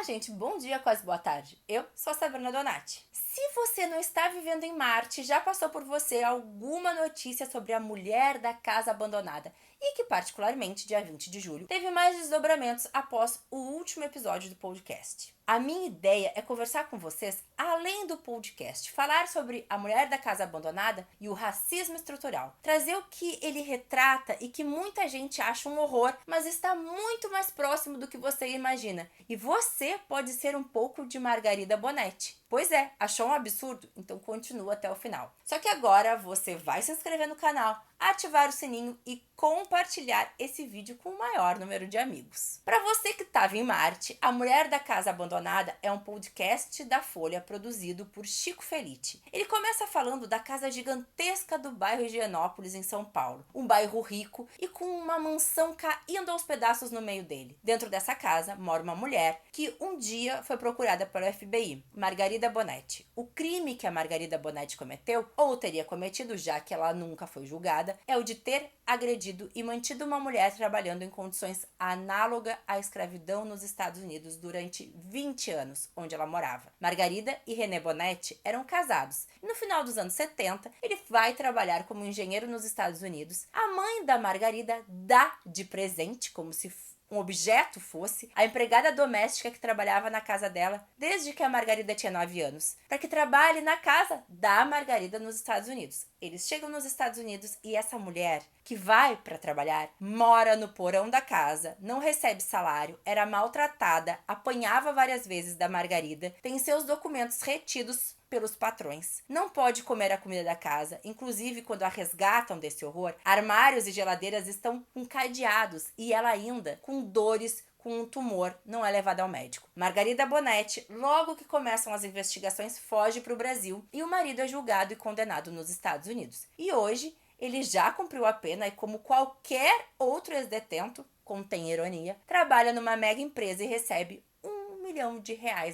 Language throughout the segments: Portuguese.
Olá, gente, bom dia, quase boa tarde. Eu sou a Sabrina Donati. Se você não está vivendo em Marte, já passou por você alguma notícia sobre a mulher da casa abandonada e que, particularmente, dia 20 de julho, teve mais desdobramentos após o último episódio do podcast. A minha ideia é conversar com vocês além do podcast, falar sobre a mulher da casa abandonada e o racismo estrutural, trazer o que ele retrata e que muita gente acha um horror, mas está muito mais próximo do que você imagina. E você pode ser um pouco de Margarida Bonetti. Pois é, achou um absurdo? Então continua até o final. Só que agora você vai se inscrever no canal, ativar o sininho e compartilhar esse vídeo com o maior número de amigos. Para você que estava em Marte, A Mulher da Casa Abandonada é um podcast da Folha produzido por Chico Felitti. Ele começa falando da casa gigantesca do bairro Higienópolis, em São Paulo. Um bairro rico e com uma mansão caindo aos pedaços no meio dele. Dentro dessa casa mora uma mulher que um dia foi procurada pelo FBI, Margarida Bonetti. O crime que a Margarida Bonetti cometeu, ou teria cometido, já que ela nunca foi julgada, é o de ter agredido e mantido uma mulher trabalhando em condições análogas à escravidão nos Estados Unidos durante 20 anos, onde ela morava. Margarida e René Bonetti eram casados. E no final dos anos 70, ele vai trabalhar como engenheiro nos Estados Unidos. A mãe da Margarida dá de presente, como se um objeto fosse, a empregada doméstica que trabalhava na casa dela desde que a Margarida tinha 9 anos, para que trabalhe na casa da Margarida nos Estados Unidos. Eles chegam nos Estados Unidos e essa mulher que vai para trabalhar mora no porão da casa, não recebe salário, era maltratada, apanhava várias vezes da Margarida, tem seus documentos retidos pelos patrões. Não pode comer a comida da casa, inclusive quando a resgatam desse horror, armários e geladeiras estão encadeados e ela ainda com dores, com um tumor, não é levada ao médico. Margarida Bonetti, logo que começam as investigações, foge para o Brasil e o marido é julgado e condenado nos Estados Unidos. E hoje ele já cumpriu a pena e, como qualquer outro ex-detento, contém ironia, trabalha numa mega empresa e recebe R$ 1 milhão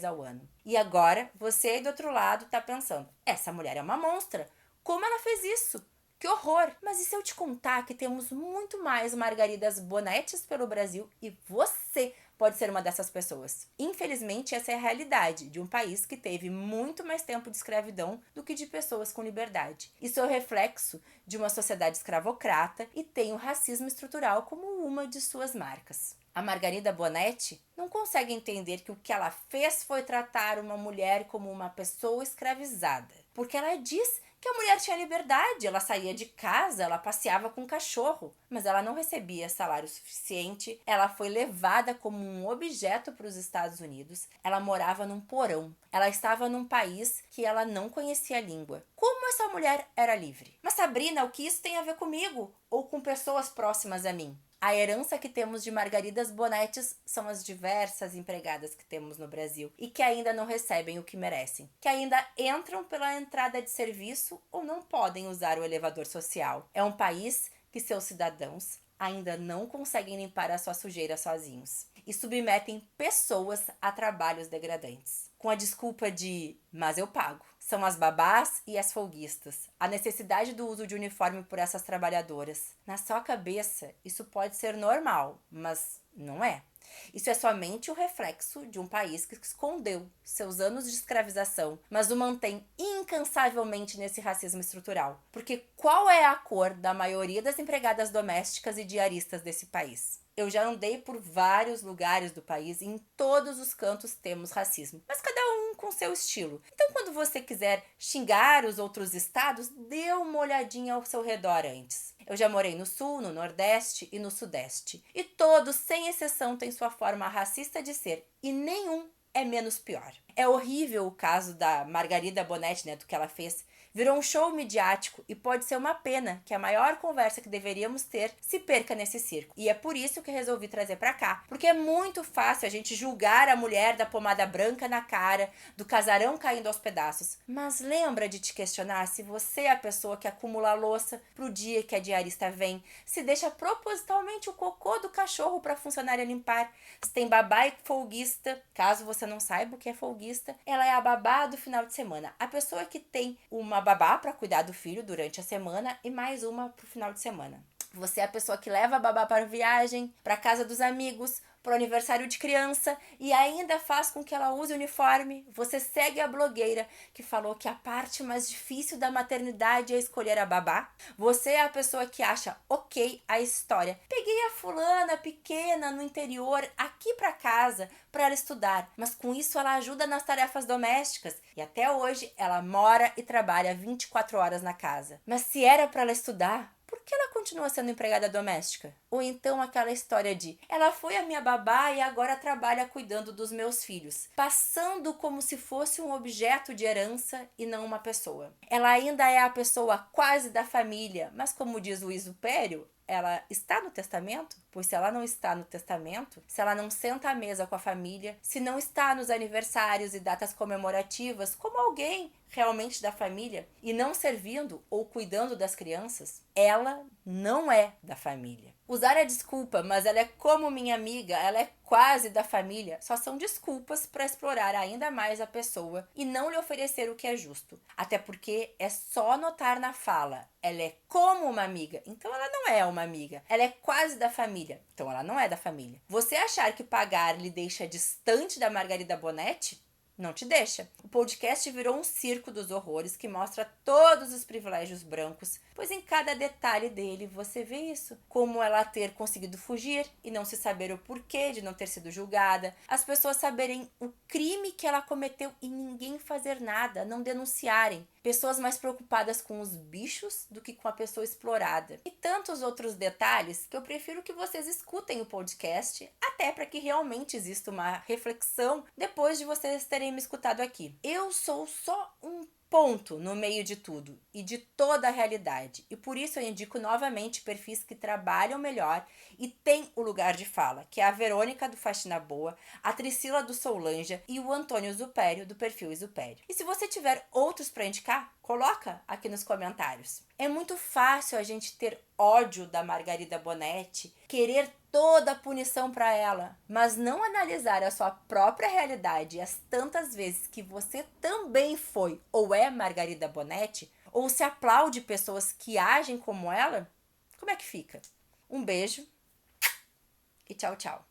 ao ano. E agora, você aí do outro lado tá pensando, essa mulher é uma monstra. Como ela fez isso? Que horror! Mas e se eu te contar que temos muito mais Margaridas Bonettis pelo Brasil e você pode ser uma dessas pessoas? Infelizmente, essa é a realidade de um país que teve muito mais tempo de escravidão do que de pessoas com liberdade. Isso é o reflexo de uma sociedade escravocrata e tem o racismo estrutural como uma de suas marcas. A Margarida Bonetti não consegue entender que o que ela fez foi tratar uma mulher como uma pessoa escravizada, porque ela diz que a mulher tinha liberdade, ela saía de casa, ela passeava com um cachorro, mas ela não recebia salário suficiente, ela foi levada como um objeto para os Estados Unidos, ela morava num porão, ela estava num país que ela não conhecia a língua. Como essa mulher era livre? Mas Sabrina, o que isso tem a ver comigo? Ou com pessoas próximas a mim? A herança que temos de Margaridas Bonettis são as diversas empregadas que temos no Brasil e que ainda não recebem o que merecem, que ainda entram pela entrada de serviço ou não podem usar o elevador social. É um país que seus cidadãos ainda não conseguem limpar a sua sujeira sozinhos e submetem pessoas a trabalhos degradantes, com a desculpa de "mas eu pago". São as babás e as folguistas. A necessidade do uso de uniforme por essas trabalhadoras. Na sua cabeça, isso pode ser normal, mas não é. Isso é somente o reflexo de um país que escondeu seus anos de escravização, mas o mantém incansavelmente nesse racismo estrutural. Porque qual é a cor da maioria das empregadas domésticas e diaristas desse país? Eu já andei por vários lugares do país e em todos os cantos temos racismo, mas cada um com seu estilo. Então, quando você quiser xingar os outros estados, dê uma olhadinha ao seu redor antes. Eu já morei no Sul, no Nordeste e no Sudeste. E todos, sem exceção, têm sua forma racista de ser. E nenhum é menos pior. É horrível o caso da Margarida Bonetti, do que ela fez. Virou um show midiático e pode ser uma pena que a maior conversa que deveríamos ter se perca nesse circo. E é por isso que resolvi trazer pra cá. Porque é muito fácil a gente julgar a mulher da pomada branca na cara, do casarão caindo aos pedaços. Mas lembra de te questionar se você é a pessoa que acumula a louça pro dia que a diarista vem, se deixa propositalmente o cocô do cachorro pra funcionária limpar, se tem babá e folguista. Caso você não saiba o que é folguista, ela é a babá do final de semana. A pessoa que tem uma babá para cuidar do filho durante a semana e mais uma pro final de semana. Você é a pessoa que leva a babá para viagem, para casa dos amigos, pro aniversário de criança e ainda faz com que ela use uniforme. Você segue a blogueira que falou que a parte mais difícil da maternidade é escolher a babá. Você é a pessoa que acha ok a história. Peguei a fulana pequena no interior aqui para casa para ela estudar, mas com isso ela ajuda nas tarefas domésticas e até hoje ela mora e trabalha 24 horas na casa. Mas se era para ela estudar, por que ela continua sendo empregada doméstica? Ou então aquela história de ela foi a minha babá e agora trabalha cuidando dos meus filhos, passando como se fosse um objeto de herança e não uma pessoa. Ela ainda é a pessoa quase da família, mas como diz o Exupério, ela está no testamento? Pois se ela não está no testamento, se ela não senta à mesa com a família, se não está nos aniversários e datas comemorativas como alguém realmente da família e não servindo ou cuidando das crianças, ela não é da família. Usar a desculpa, mas ela é como minha amiga, ela é quase da família, só são desculpas para explorar ainda mais a pessoa e não lhe oferecer o que é justo. Até porque é só notar na fala, ela é como uma amiga, então ela não é uma amiga. Ela é quase da família, então ela não é da família. Você achar que pagar lhe deixa distante da Margarida Bonetti? Não te deixa. O podcast virou um circo dos horrores que mostra todos os privilégios brancos, pois em cada detalhe dele você vê isso. Como ela ter conseguido fugir e não se saber o porquê de não ter sido julgada, as pessoas saberem o crime que ela cometeu e ninguém fazer nada, não denunciarem. Pessoas mais preocupadas com os bichos do que com a pessoa explorada. E tantos outros detalhes que eu prefiro que vocês escutem o podcast, até para que realmente exista uma reflexão depois de vocês terem me escutado aqui. Eu sou só um ponto no meio de tudo e de toda a realidade. E por isso eu indico novamente perfis que trabalham melhor e têm o lugar de fala, que é a Verônica do Faxina Boa, a Tricila do Soulanja e o Antônio Zupério do perfil Exupério. E se você tiver outros para indicar, coloca aqui nos comentários. É muito fácil a gente ter ódio da Margarida Bonetti, querer toda a punição para ela, mas não analisar a sua própria realidade e as tantas vezes que você também foi ou é Margarida Bonetti, ou se aplaude pessoas que agem como ela, como é que fica? Um beijo e tchau, tchau.